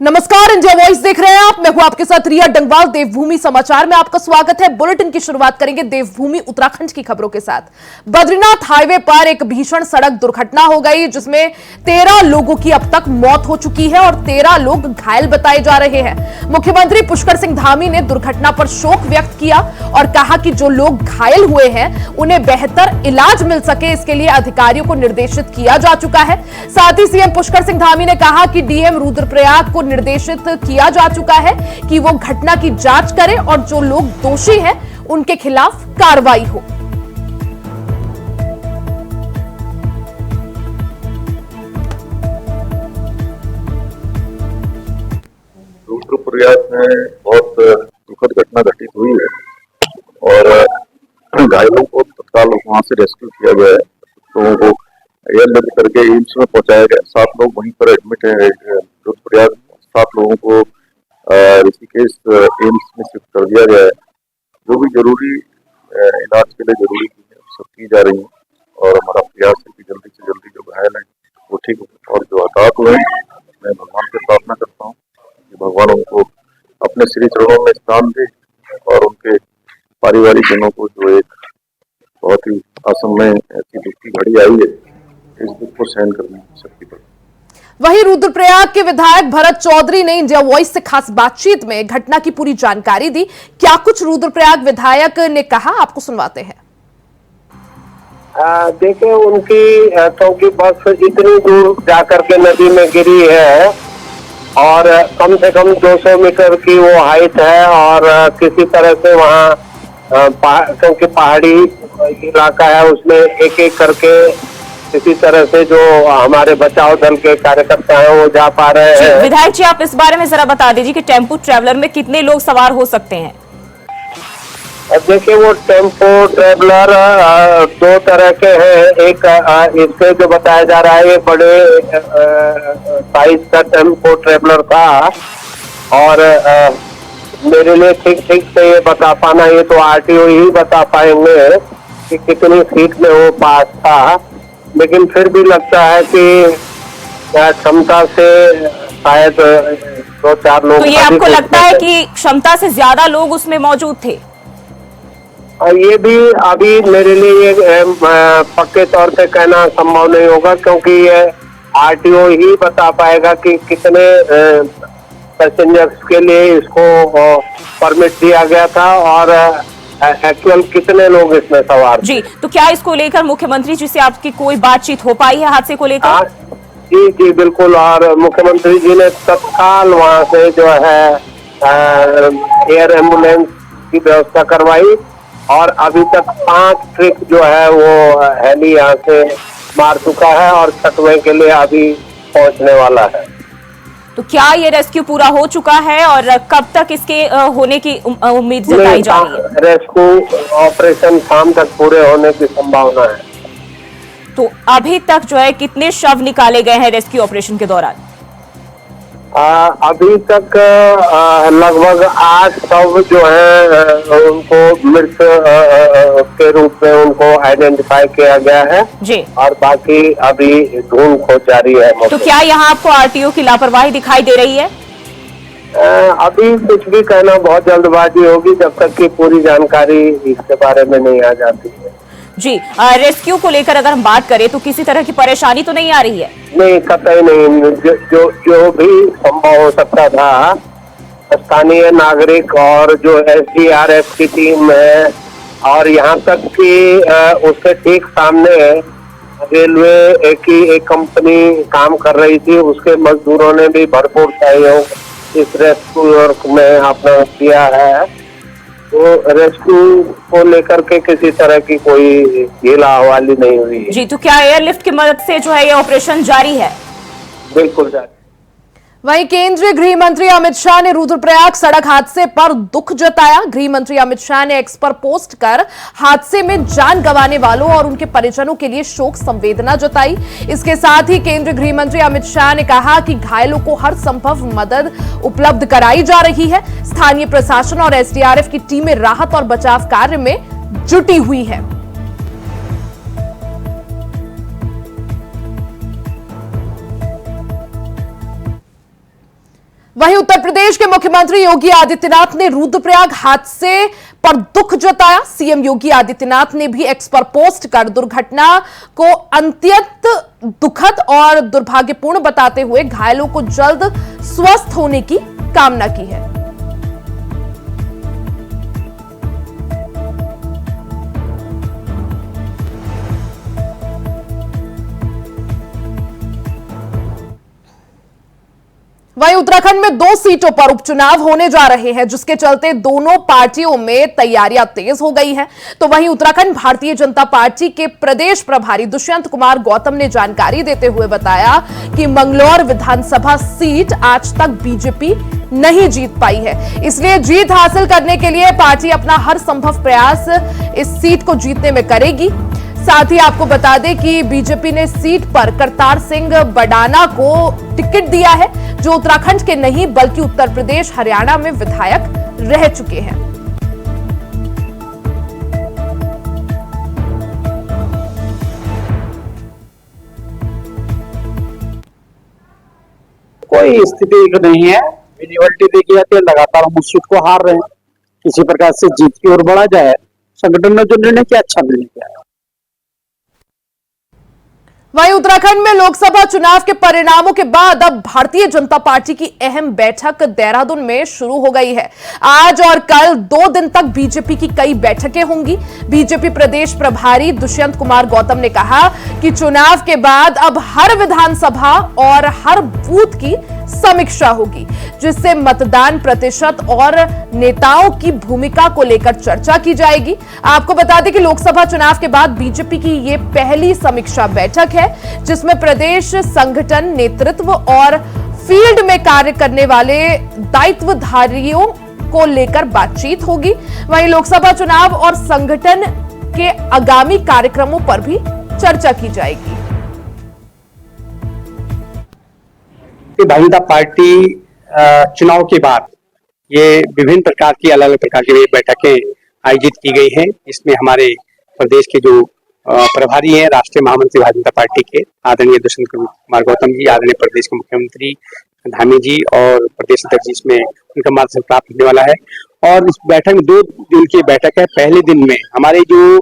नमस्कार, India voice देख रहे हैं आप। मैं हूं आपके साथ रिया डंगवाल। देवभूमि समाचार में आपका स्वागत है। बुलेटिन की शुरुआत करेंगे देवभूमि उत्तराखंड की खबरों के साथ। बद्रीनाथ हाईवे पर एक भीषण सड़क दुर्घटना हो गई जिसमें 13 लोगों की अब तक मौत हो चुकी है और 13 लोग घायल बताए जा रहे हैं। मुख्यमंत्री पुष्कर सिंह धामी ने दुर्घटना पर शोक व्यक्त किया और कहा कि जो लोग घायल हुए हैं उन्हें बेहतर इलाज मिल सके, इसके लिए अधिकारियों को निर्देशित किया जा चुका है। साथ ही सीएम पुष्कर सिंह धामी ने कहा कि डीएम रुद्रप्रयाग को निर्देशित किया जा चुका है कि वो घटना की जांच करें और जो लोग दोषी हैं उनके खिलाफ कार्रवाई हो। रुद्रप्रयाग में बहुत दुखद घटना घटित हुई है और घायलों को तत्काल वहां से रेस्क्यू किया गया है। लोगों को एयरलिफ्ट करके एम्स में पहुंचाया गया। 7 लोग वहीं पर एडमिट है रुद्रप्रयाग। 7 लोगों को ऋषिकेश एम्स में शिफ्ट कर दिया गया है। जो भी जरूरी इलाज के लिए जरूरी चीजें सब की जा रही हैं और हमारा प्रयास है कि जल्दी से जल्दी जो घायल है वो ठीक हो। और जो हताहत हुए हैं मैं भगवान से प्रार्थना करता हूँ कि भगवान उनको अपने श्री चरणों में स्थान दे और उनके पारिवारिक जनों को जो एक बहुत ही असमय ऐसी दुख की घड़ी आई है इस दुख को सहन करने की शक्ति पर। वहीं रुद्रप्रयाग के विधायक भरत चौधरी ने इंडिया वॉइस से खास बातचीत में घटना की पूरी जानकारी दी। क्या कुछ रुद्रप्रयाग विधायक ने कहा, आपको सुनवाते हैं। देखिए, उनकी क्योंकि बस इतनी दूर जाकर के नदी में गिरी है और कम से कम 200 मीटर की वो हाइट है और किसी तरह से वहाँ क्योंकि पहाड़ी इलाका है उसमें एक एक करके किसी तरह से जो हमारे बचाव दल के कार्यकर्ता हैं वो जा पा रहे हैं। विधायक जी, आप इस बारे में जरा बता दीजिए कि टेम्पो ट्रैवलर में कितने लोग सवार हो सकते हैं। देखिए, वो टेम्पो ट्रैवलर 2 तरह के हैं। एक इससे जो बताया जा रहा है ये बड़े साइज का टेम्पो ट्रैवलर था और मेरे लिए ठीक से ये बता पाना ये तो आरटीओ ही बता पाएंगे कि कितनी सीट में वो पास था, लेकिन फिर भी लगता है कि क्षमता से शायद 2-4 लोग। तो ये आपको लगता है कि क्षमता से ज्यादा लोग उसमें मौजूद थे? ये भी अभी मेरे लिए पक्के तौर पे कहना संभव नहीं होगा क्योंकि ये आरटीओ ही बता पाएगा कि कितने पैसेंजर्स के लिए इसको परमिट दिया गया था और एक्चुअल कितने लोग इसमें सवार जी। तो क्या इसको लेकर मुख्यमंत्री जी से आपकी कोई बातचीत हो पाई है हादसे को लेकर? जी बिल्कुल। और मुख्यमंत्री जी ने तत्काल वहां से जो है एयर एम्बुलेंस की व्यवस्था करवाई और अभी तक 5 ट्रिप जो है वो हेली यहाँ से मार चुका है और छठवें के लिए अभी पहुंचने वाला है। तो क्या ये रेस्क्यू पूरा हो चुका है और कब तक इसके होने की उम्मीद जताई जा रही है? रेस्क्यू ऑपरेशन शाम तक पूरे होने की संभावना है। तो अभी तक जो है कितने शव निकाले गए हैं रेस्क्यू ऑपरेशन के दौरान? अभी तक लगभग 8 शव जो है उनको मृत के रूप में उनको आइडेंटिफाई किया गया है जी। और बाकी अभी ढूंढ खोज जारी है। तो क्या यहाँ आपको आरटीओ की लापरवाही दिखाई दे रही है? अभी कुछ भी कहना बहुत जल्दबाजी होगी जब तक कि पूरी जानकारी इसके बारे में नहीं आ जाती है। जी, रेस्क्यू को लेकर अगर हम बात करें तो किसी तरह की परेशानी तो नहीं आ रही है? नहीं, कतई नहीं। जो भी संभव हो सकता था, स्थानीय नागरिक और जो एसडीआरएफ की टीम है और यहाँ तक कि उसके ठीक सामने रेलवे की एक कंपनी काम कर रही थी, उसके मजदूरों ने भी भरपूर सहयोग इस रेस्क्यू वर्क में अपना किया है। तो रेस्क्यू को लेकर के किसी तरह की कोई ढीला हवाली नहीं हुई है। जी, तो क्या एयरलिफ्ट की मदद से जो है ये ऑपरेशन जारी है? बिल्कुल जारी। वहीं केंद्रीय गृह मंत्री अमित शाह ने रुद्रप्रयाग सड़क हादसे पर दुख जताया। गृह मंत्री अमित शाह ने एक्स पर पोस्ट कर हादसे में जान गंवाने वालों और उनके परिजनों के लिए शोक संवेदना जताई। इसके साथ ही केंद्रीय गृह मंत्री अमित शाह ने कहा कि घायलों को हर संभव मदद उपलब्ध कराई जा रही है। स्थानीय प्रशासन और एसडीआरएफ की टीमें राहत और बचाव कार्य में जुटी हुई है। वहीं उत्तर प्रदेश के मुख्यमंत्री योगी आदित्यनाथ ने रुद्रप्रयाग हादसे पर दुख जताया। सीएम योगी आदित्यनाथ ने भी एक्स पर पोस्ट कर दुर्घटना को अत्यंत दुखद और दुर्भाग्यपूर्ण बताते हुए घायलों को जल्द स्वस्थ होने की कामना की है। वहीं उत्तराखंड में 2 सीटों पर उपचुनाव होने जा रहे हैं, जिसके चलते दोनों पार्टियों में तैयारियां तेज हो गई हैं। तो वहीं उत्तराखंड भारतीय जनता पार्टी के प्रदेश प्रभारी दुष्यंत कुमार गौतम ने जानकारी देते हुए बताया कि मंगलौर विधानसभा सीट आज तक बीजेपी नहीं जीत पाई है, इसलिए जीत हासिल करने के लिए पार्टी अपना हर संभव प्रयास इस सीट को जीतने में करेगी। साथ ही आपको बता दें कि बीजेपी ने सीट पर करतार सिंह बडाना को टिकट दिया है, जो उत्तराखंड के नहीं बल्कि उत्तर प्रदेश हरियाणा में विधायक रह चुके हैं। कोई स्थिति नहीं है, विजिबिलिटी देखी जाती है, लगातार हम उस सीट को हार रहे हैं। किसी प्रकार से जीत की ओर बढ़ा जाए, संगठन ने जो निर्णय किया अच्छा निर्णय किया। वहीं उत्तराखंड में लोकसभा चुनाव के परिणामों के बाद अब भारतीय जनता पार्टी की अहम बैठक देहरादून में शुरू हो गई है। आज और कल 2 दिन तक बीजेपी की कई बैठकें होंगी। बीजेपी प्रदेश प्रभारी दुष्यंत कुमार गौतम ने कहा कि चुनाव के बाद अब हर विधानसभा और हर बूथ की समीक्षा होगी, जिससे मतदान प्रतिशत और नेताओं की भूमिका को लेकर चर्चा की जाएगी। आपको बता दें कि लोकसभा चुनाव के बाद बीजेपी की ये पहली समीक्षा बैठक है, जिसमें प्रदेश संगठन नेतृत्व और फील्ड में कार्य करने वाले दायित्वधारियों को लेकर बातचीत होगी। वहीं लोकसभा चुनाव और संगठन के आगामी कार्यक्रमों पर भी चर्चा की जाएगी। भारतीय जनता पार्टी चुनाव के बाद ये विभिन्न प्रकार की अलग अलग प्रकार की बैठकें आयोजित की गई हैं। इसमें हमारे प्रदेश के जो प्रभारी हैं, राष्ट्रीय महामंत्री भारतीय जनता पार्टी के आदरणीय दुष्यंत कुमार गौतम जी, आदरणीय प्रदेश के मुख्यमंत्री धामी जी और प्रदेश अध्यक्ष जी, इसमें उनका मार्गदर्शन प्राप्त होने वाला है। और इस बैठक में 2 दिन की बैठक है। पहले दिन में हमारे जो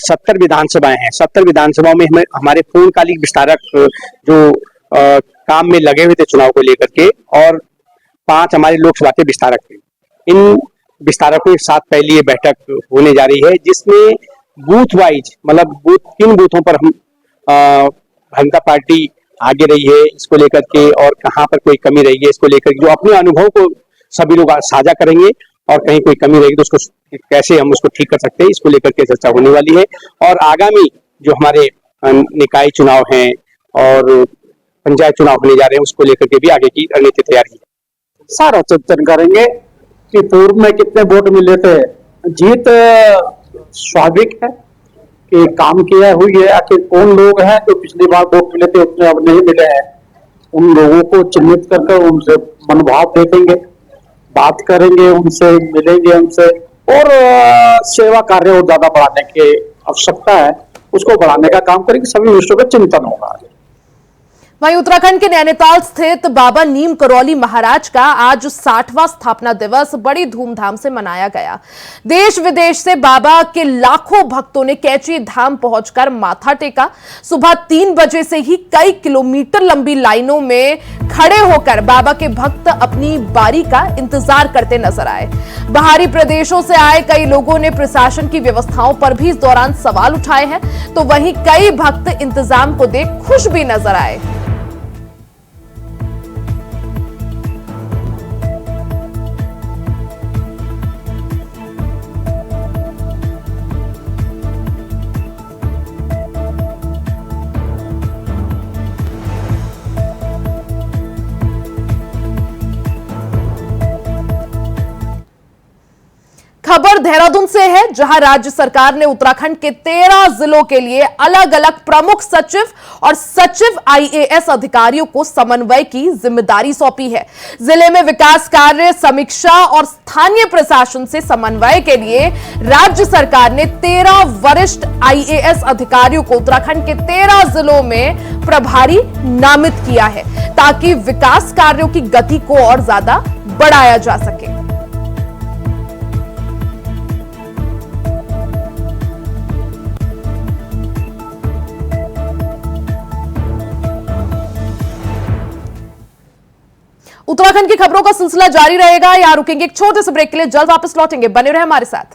70 विधानसभाएं हैं, 70 विधानसभाओं में हमारे पूर्णकालिक विस्तारक जो काम में लगे हुए थे चुनाव को लेकर के, और 5 हमारे लोकसभा के विस्तारक थे। इन विस्तारकों के साथ पहली ये बैठक होने जा रही है, जिसमें बूथ वाइज मतलब 3 बूथों पर हम जनता पार्टी आगे रही है इसको लेकर के, और कहाँ पर कोई कमी रही है इसको लेकर जो अपने अनुभव को सभी लोग साझा करेंगे, और कहीं कोई कमी रहेगी तो उसको कैसे हम उसको ठीक कर सकते हैं, इसको लेकर के चर्चा होने वाली है। और आगामी जो हमारे निकाय चुनाव हैं और पंचायत चुनाव होने जा रहे हैं, उसको लेकर के भी आगे की रणनीति तैयार की सारा चिंतन करेंगे कि पूर्व में कितने वोट मिले थे। जीत स्वाभाविक है कि काम किया हुई है। आखिर कौन लोग हैं जो पिछली बार वोट मिले थे उतने अब नहीं मिले हैं, उन लोगों को चिन्हित कर उनसे मनोभाव देखेंगे, बात करेंगे, उनसे मिलेंगे उनसे, और सेवा कार्य और ज्यादा बढ़ाने की आवश्यकता है, उसको बढ़ाने का काम करेंगे। सभी विषयों पर चिंतन होगा। वहीं उत्तराखंड के नैनीताल स्थित बाबा नीम करौली महाराज का आज 60वां स्थापना दिवस बड़ी धूमधाम से मनाया गया। देश विदेश से बाबा के लाखों भक्तों ने कैची धाम पहुंचकर माथा टेका। सुबह 3 बजे से ही कई किलोमीटर लंबी लाइनों में खड़े होकर बाबा के भक्त अपनी बारी का इंतजार करते नजर आए। बाहरी प्रदेशों से आए कई लोगों ने प्रशासन की व्यवस्थाओं पर भी इस दौरान सवाल उठाए हैं, तो वहीं कई भक्त इंतजाम को देख खुश भी नजर आए। खबर देहरादून से है, जहां राज्य सरकार ने उत्तराखंड के 13 जिलों के लिए अलग अलग प्रमुख सचिव और सचिव आईएएस अधिकारियों को समन्वय की जिम्मेदारी सौंपी है। जिले में विकास कार्य समीक्षा और स्थानीय प्रशासन से समन्वय के लिए राज्य सरकार ने 13 वरिष्ठ आईएएस अधिकारियों को उत्तराखंड के 13 जिलों में प्रभारी नामित किया है, ताकि विकास कार्यों की गति को और ज्यादा बढ़ाया जा सके। उत्तराखंड की खबरों का सिलसिला जारी रहेगा। यहां रुकेंगे एक छोटे से ब्रेक के लिए, जल्द वापस लौटेंगे, बने रहे हमारे साथ।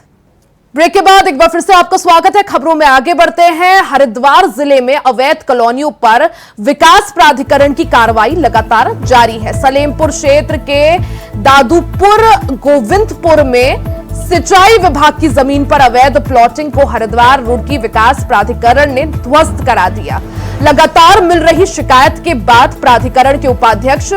ब्रेक के बाद एक बार फिर से आपका स्वागत है। खबरों में आगे बढ़ते हैं। हरिद्वार जिले में अवैध कॉलोनियों पर विकास प्राधिकरण की कार्रवाई लगातार जारी है। सलेमपुर क्षेत्र के दादूपुर गोविंदपुर में सिंचाई विभाग की जमीन पर अवैध प्लॉटिंग को हरिद्वार रुड़की विकास प्राधिकरण ने ध्वस्त करा दिया। लगातार मिल रही शिकायत के बाद प्राधिकरण के उपाध्यक्ष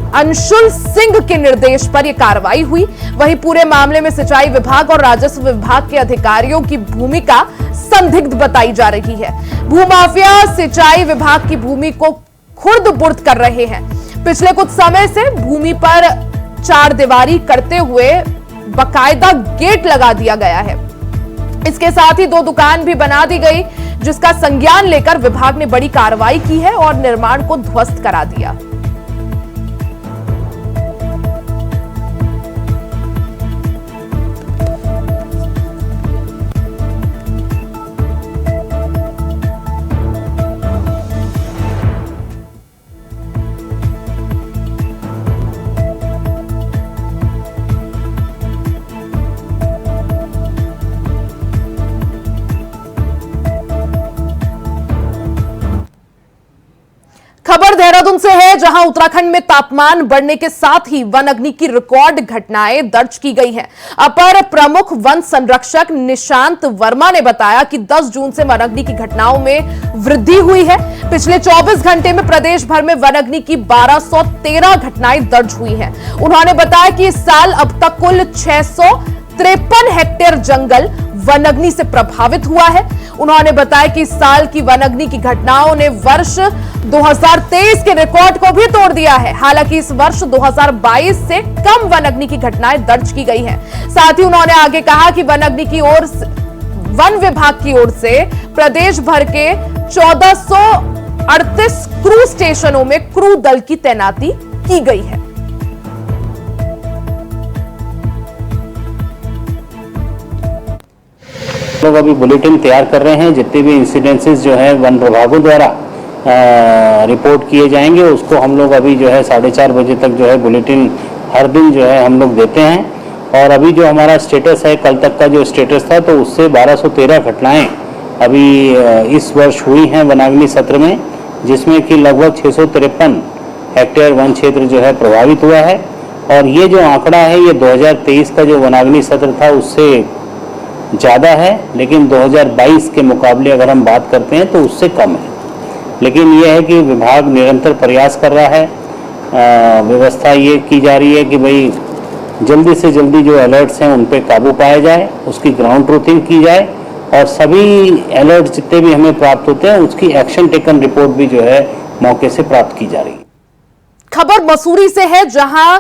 अंशुल सिंह के निर्देश पर यह कार्रवाई हुई। वहीं पूरे मामले में सिंचाई विभाग और राजस्व विभाग के अधिकारियों की भूमिका संदिग्ध बताई जा रही है। भूमाफिया सिंचाई विभाग की भूमि को खुर्द बुर्द कर रहे हैं। पिछले कुछ समय से भूमि पर चारदीवारी करते हुए बाकायदा गेट लगा दिया गया है। इसके साथ ही 2 दुकान भी बना दी गई, जिसका संज्ञान लेकर विभाग ने बड़ी कार्रवाई की है और निर्माण को ध्वस्त करा दिया। खबर देहरादून से है, जहां उत्तराखंड में तापमान बढ़ने के साथ ही वन अग्नि की रिकॉर्ड घटनाएं दर्ज की गई हैं। अपर प्रमुख वन संरक्षक निशांत वर्मा ने बताया कि 10 जून से वन अग्नि की घटनाओं में वृद्धि हुई है। पिछले 24 घंटे में प्रदेश भर में वन अग्नि की 1213 घटनाएं दर्ज हुई हैं। उन्होंने बताया कि इस साल अब तक कुल 653 हेक्टेयर जंगल वन अग्नि से प्रभावित हुआ है। उन्होंने बताया कि इस साल की वन अग्नि की घटनाओं ने वर्ष 2023 के रिकॉर्ड को भी तोड़ दिया है। हालांकि इस वर्ष 2022 से कम वन अग्नि की घटनाएं दर्ज की गई हैं। साथ ही उन्होंने आगे कहा कि वन विभाग की ओर से प्रदेश भर के 1438 क्रू स्टेशनों में क्रू दल की तैनाती की गई है। लोग अभी बुलेटिन तैयार कर रहे हैं। जितने भी इंसिडेंसेस जो है वन विभागों द्वारा रिपोर्ट किए जाएंगे, उसको हम लोग अभी जो है 4:30 बजे तक जो है बुलेटिन हर दिन जो है हम लोग देते हैं। और अभी जो हमारा स्टेटस है, कल तक का जो स्टेटस था, तो उससे 1213 घटनाएं अभी इस वर्ष हुई हैं वनाग्नि सत्र में, जिसमें कि लगभग 653 हेक्टेयर वन क्षेत्र जो है प्रभावित हुआ है। और ये जो आंकड़ा है, ये 2023 का जो वनाग्नि सत्र था उससे ज़्यादा है, लेकिन 2022 के मुकाबले अगर हम बात करते हैं तो उससे कम है। लेकिन यह है कि विभाग निरंतर प्रयास कर रहा है। व्यवस्था ये की जा रही है कि भाई जल्दी से जल्दी जो अलर्ट्स हैं उन पे काबू पाया जाए, उसकी ग्राउंड ट्रूथिंग की जाए और सभी अलर्ट जितने भी हमें प्राप्त होते हैं उसकी एक्शन टेकन रिपोर्ट भी जो है मौके से प्राप्त की जा रही है। खबर मसूरी से है, जहां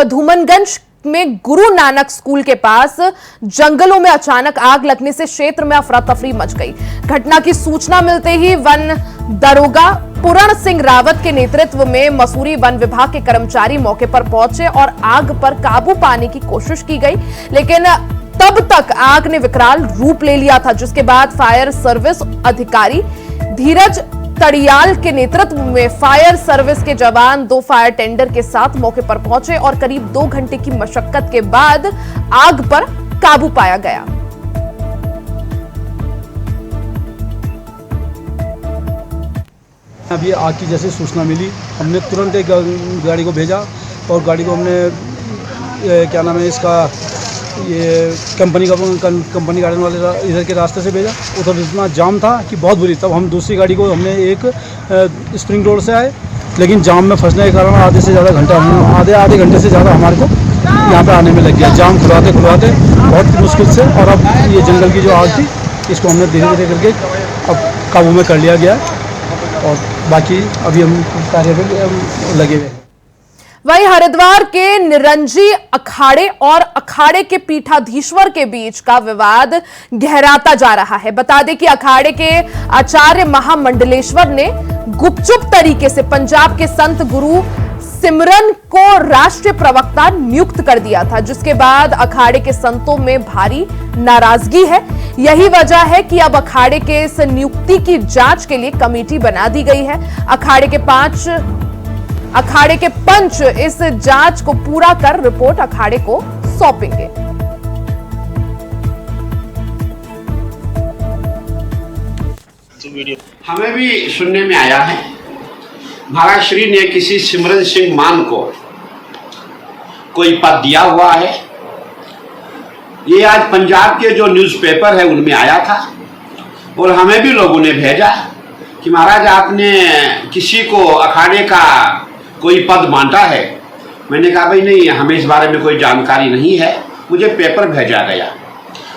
धूमनगंज में गुरु नानक स्कूल के पास जंगलों में अचानक आग लगने से क्षेत्र में अफरा तफरी मच गई। घटना की सूचना मिलते ही वन दरोगा पूरण सिंह रावत के नेतृत्व में मसूरी वन विभाग के कर्मचारी मौके पर पहुंचे और आग पर काबू पाने की कोशिश की गई, लेकिन तब तक आग ने विकराल रूप ले लिया था, जिसके बाद फायर सर्विस अधिकारी धीरज तड़ियाल के नेतृत्व में फायर सर्विस के जवान 2 फायर टेंडर के साथ मौके पर पहुंचे और करीब 2 घंटे की मशक्कत के बाद आग पर काबू पाया गया। अभी आग की जैसे सूचना मिली, हमने तुरंत एक गाड़ी को भेजा और गाड़ी को हमने क्या नाम है इसका, ये कंपनी गार्डन वाले इधर के रास्ते से भेजा। उधर इतना जाम था कि बहुत बुरी, तब हम दूसरी गाड़ी को हमने एक स्प्रिंग रोड से आए, लेकिन जाम में फंसने के कारण आधे घंटे से ज़्यादा हमारे को यहाँ पे आने में लग गया। जाम खुलवाते खुलवाते बहुत मुश्किल से, और अब ये जंगल की जो आग थी इसको हमने धीरे धीरे करके अब काबू में कर लिया गया, और बाकी अभी हम कार्य में लगे हुए हैं। वहीं हरिद्वार के निरंजी अखाड़े और अखाड़े के पीठाधीश्वर के बीच का विवाद गहराता जा रहा है। बता दें कि अखाड़े के आचार्य महामंडलेश्वर ने गुपचुप तरीके से पंजाब के संत गुरु सिमरन को राष्ट्रीय प्रवक्ता नियुक्त कर दिया था, जिसके बाद अखाड़े के संतों में भारी नाराजगी है। यही वजह है कि अब अखाड़े के इस नियुक्ति की जांच के लिए कमेटी बना दी गई है। अखाड़े के पंच इस जांच को पूरा कर रिपोर्ट अखाड़े को सौंपेंगे। हमें भी सुनने में आया है महाराज श्री ने किसी सिमरन सिंह मान को कोई पद दिया हुआ है। ये आज पंजाब के जो न्यूज़पेपर है उनमें आया था, और हमें भी लोगों ने भेजा कि महाराज आपने किसी को अखाड़े का कोई पद बांटा है। मैंने कहा भाई नहीं, हमें इस बारे में कोई जानकारी नहीं है। मुझे पेपर भेजा गया,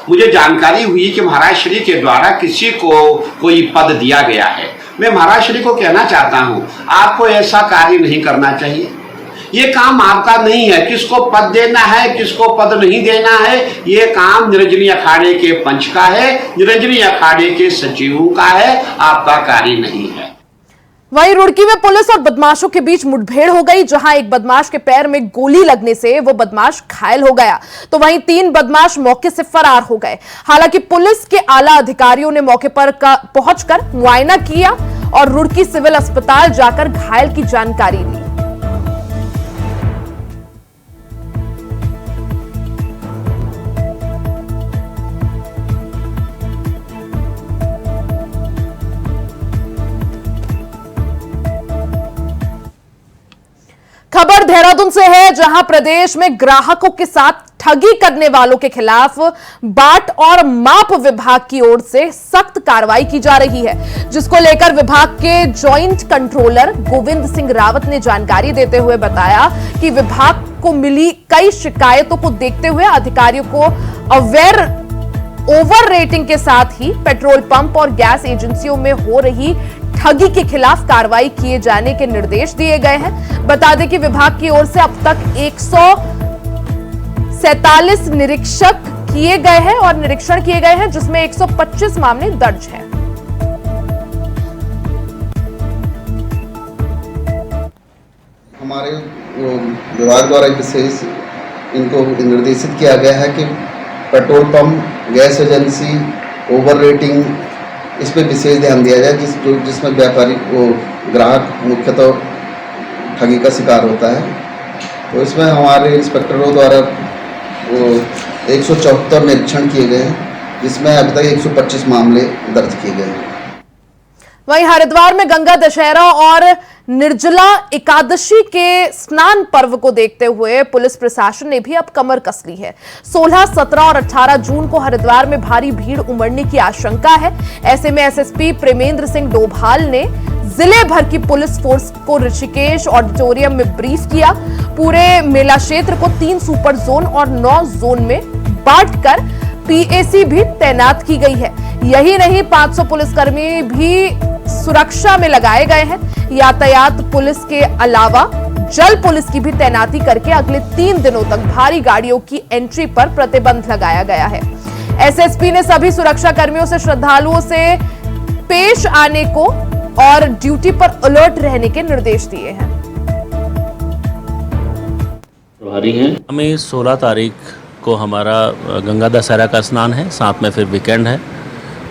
मुझे जानकारी हुई कि महाराज श्री के द्वारा किसी को कोई पद दिया गया है। मैं महाराज श्री को कहना चाहता हूँ, आपको ऐसा कार्य नहीं करना चाहिए। ये काम आपका नहीं है, किसको पद देना है किसको पद नहीं देना है, ये काम निरंजनी अखाड़े के पंच का है, निरंजनी अखाड़े के सचिवों का है, आपका कार्य नहीं है। वहीं रुड़की में पुलिस और बदमाशों के बीच मुठभेड़ हो गई, जहां एक बदमाश के पैर में गोली लगने से वो बदमाश घायल हो गया, तो वहीं 3 बदमाश मौके से फरार हो गए। हालांकि पुलिस के आला अधिकारियों ने मौके पर पहुंचकर मुआयना किया और रुड़की सिविल अस्पताल जाकर घायल की जानकारी ली। खबर देहरादून से है, जहां प्रदेश में ग्राहकों के साथ ठगी करने वालों के खिलाफ बाट और माप विभाग की ओर से सख्त कार्रवाई की जा रही है, जिसको लेकर विभाग के जॉइंट कंट्रोलर गोविंद सिंह रावत ने जानकारी देते हुए बताया कि विभाग को मिली कई शिकायतों को देखते हुए अधिकारियों को ओवर रेटिंग के साथ ही पेट्रोल पंप और गैस एजेंसियों में हो रही ठगी के खिलाफ कार्रवाई किए जाने के निर्देश दिए गए हैं। बता दें कि विभाग की ओर से अब तक 147 निरीक्षण किए गए हैं, जिसमें 125 मामले दर्ज हैं। हमारे विभाग द्वारा विशेष इनको निर्देशित किया गया है कि petrol pump, gas agency, over rating, इस पर विशेष ध्यान दिया जाए, जिसमें व्यापारी ग्राहक मुख्यतः ठगी का शिकार होता है। तो इसमें हमारे इंस्पेक्टरों द्वारा 174 निरीक्षण किए गए हैं, जिसमें अभी तक 125 मामले दर्ज किए गए हैं। वहीं हरिद्वार में गंगा दशहरा और निर्जला एकादशी के स्नान पर्व को देखते हुए पुलिस प्रशासन ने भी अब कमर कस ली है। 16, 17 और 18 जून को हरिद्वार में भारी भीड़ उमड़ने की आशंका है। ऐसे में एसएसपी प्रेमेंद्र सिंह डोभाल ने जिले भर की पुलिस फोर्स को ऋषिकेश ऑडिटोरियम में ब्रीफ किया। पूरे मेला क्षेत्र को 3 सुपर जोन और 9 जोन में बांटकर पीएसी भी तैनात की गई है। यही नहीं, 500 पुलिसकर्मी भी सुरक्षा में लगाए गए हैं। यातायात पुलिस के अलावा जल पुलिस की भी तैनाती करके अगले 3 दिनों तक भारी गाड़ियों की एंट्री पर प्रतिबंध लगाया गया है। एसएसपी ने सभी सुरक्षा कर्मियों से श्रद्धालुओं से पेश आने को और ड्यूटी पर अलर्ट रहने के निर्देश दिए हैं। हमें 16 तारीख को हमारा गंगा दशहरा का स्नान है, साथ में फिर वीकेंड है,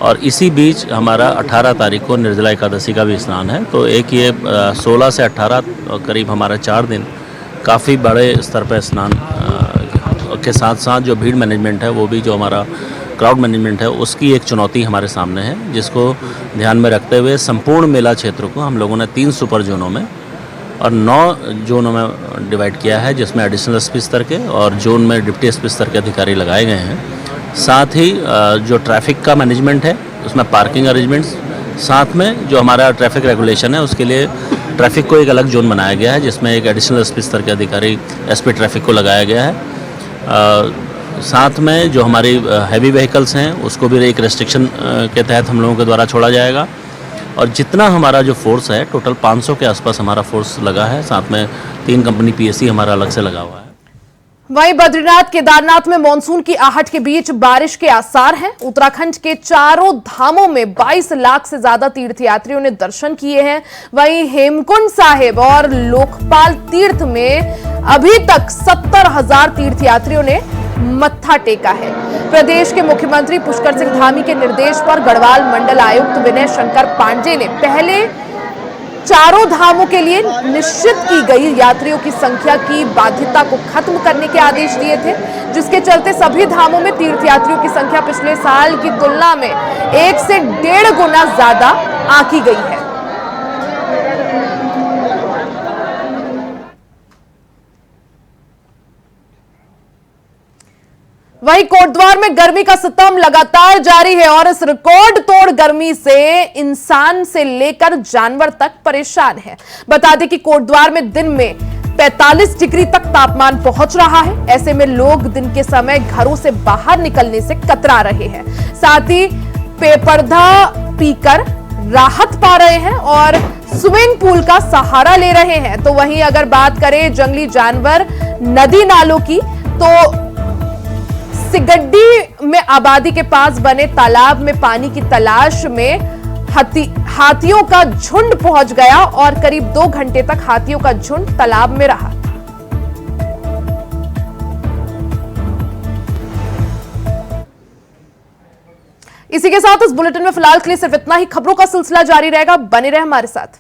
और इसी बीच हमारा 18 तारीख को निर्जला एकादशी का भी स्नान है। तो एक ये 16 से 18 करीब हमारा 4 दिन काफ़ी बड़े स्तर पर स्नान के साथ साथ जो भीड़ मैनेजमेंट है, वो भी जो हमारा क्राउड मैनेजमेंट है, उसकी एक चुनौती हमारे सामने है, जिसको ध्यान में रखते हुए संपूर्ण मेला क्षेत्र को हम लोगों ने 3 सुपर जोनों में और 9 जोनों में डिवाइड किया है, जिसमें एडिशनल एसपी स्तर के और जोन में डिप्टी एसपी स्तर के अधिकारी लगाए गए हैं। साथ ही जो ट्रैफिक का मैनेजमेंट है, उसमें पार्किंग अरेंजमेंट्स, साथ में जो हमारा ट्रैफिक रेगुलेशन है, उसके लिए ट्रैफिक को एक अलग जोन बनाया गया है जिसमें एक एडिशनल एसपी स्तर के अधिकारी एसपी ट्रैफिक को लगाया गया है। साथ में जो हमारी हैवी व्हीकल्स हैं उसको भी एक रेस्ट्रिक्शन के तहत हम लोगों के द्वारा छोड़ा जाएगा। और जितना हमारा जो फोर्स है टोटल 500 के आसपास हमारा फोर्स लगा है, साथ में 3 कंपनी पीएससी हमारा अलग से लगा हुआ है। वहीं बद्रीनाथ केदारनाथ में मानसून की आहट के बीच बारिश के आसार हैं। उत्तराखंड के चारों धामों में 22 लाख से ज्यादा तीर्थयात्रियों ने दर्शन किए हैं। वहीं हेमकुंड साहिब और लोकपाल तीर्थ में अभी तक 70,000 तीर्थयात्रियों ने मत्था टेका है। प्रदेश के मुख्यमंत्री पुष्कर सिंह धामी के निर्देश पर गढ़वाल मंडल आयुक्त विनय शंकर पांडे ने पहले चारों धामों के लिए निश्चित की गई यात्रियों की संख्या की बाध्यता को खत्म करने के आदेश दिए थे, जिसके चलते सभी धामों में तीर्थयात्रियों की संख्या पिछले साल की तुलना में 1 से 1.5 गुना ज्यादा आंकी गई है। वहीं कोटद्वार में गर्मी का सितम लगातार जारी है और इस रिकॉर्ड तोड़ गर्मी से इंसान से लेकर जानवर तक परेशान है। बता दें कि कोटद्वार में दिन में 45 डिग्री तक तापमान पहुंच रहा है। ऐसे में लोग दिन के समय घरों से बाहर निकलने से कतरा रहे हैं, साथ ही बेपर्दा पीकर राहत पा रहे हैं और स्विमिंग पूल का सहारा ले रहे हैं। तो वहीं अगर बात करें जंगली जानवर नदी नालों की, तो सिगड्डी में आबादी के पास बने तालाब में पानी की तलाश में हाथियों का झुंड पहुंच गया और करीब 2 घंटे तक हाथियों का झुंड तालाब में रहा। इसी के साथ इस बुलेटिन में फिलहाल के लिए सिर्फ इतना ही। खबरों का सिलसिला जारी रहेगा, बने रहे हमारे साथ।